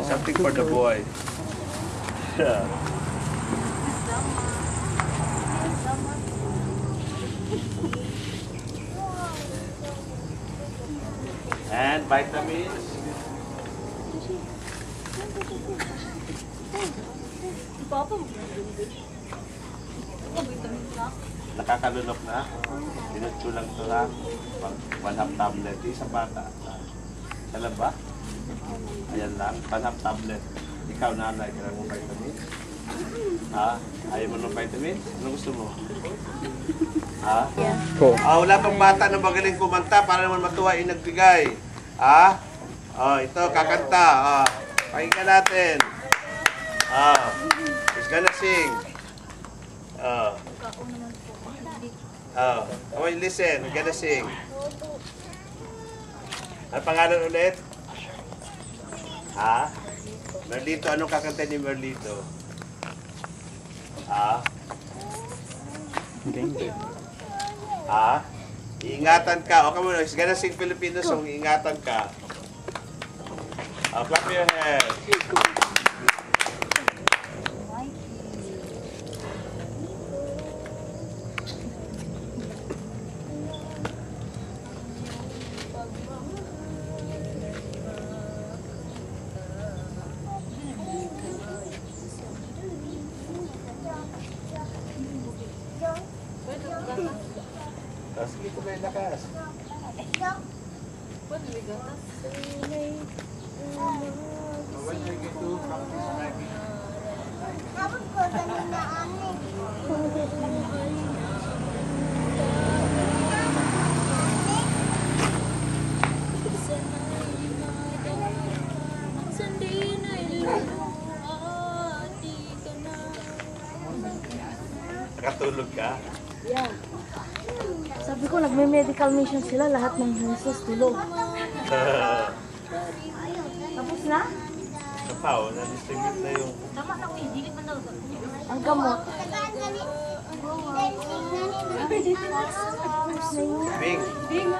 Something for the boy. Yeah. And vitamins. Nakakalunok na. Pinutso lang ito ha. 1/2 tablet. Isang bata. Alam ba? Ayan lang. 1/2 tablet. Ikaw nanay, kailangan mo vitamins? Ha? Ayaw mo ng vitamins? Ano gusto mo? Ha? Wala pang bata na magaling kumanta para naman matuwa yung nagbigay. Ha? Ito, kakanta. Pakinggan natin. He's gonna sing. Come on, listen. We're gonna sing. Ang pangalan ulit? Ha? Merlito. Anong kakanta ni Merlito? Ha? Ha? Iingatan ka. O, come on. He's gonna sing Filipino song. Iingatan ka. Clap your hands. Sige ko kayo lakas. Pwede may gatas. When you get to practice making. Dapat ko ganun na amin. Nakatulog ka? Yeah. Sabi ko, nagme-medical mission sila, lahat ng nurses tulog. Tapos na? Napaw, na-distribute na yung... Tama na, hindi man daw. Ang gamot. Bing!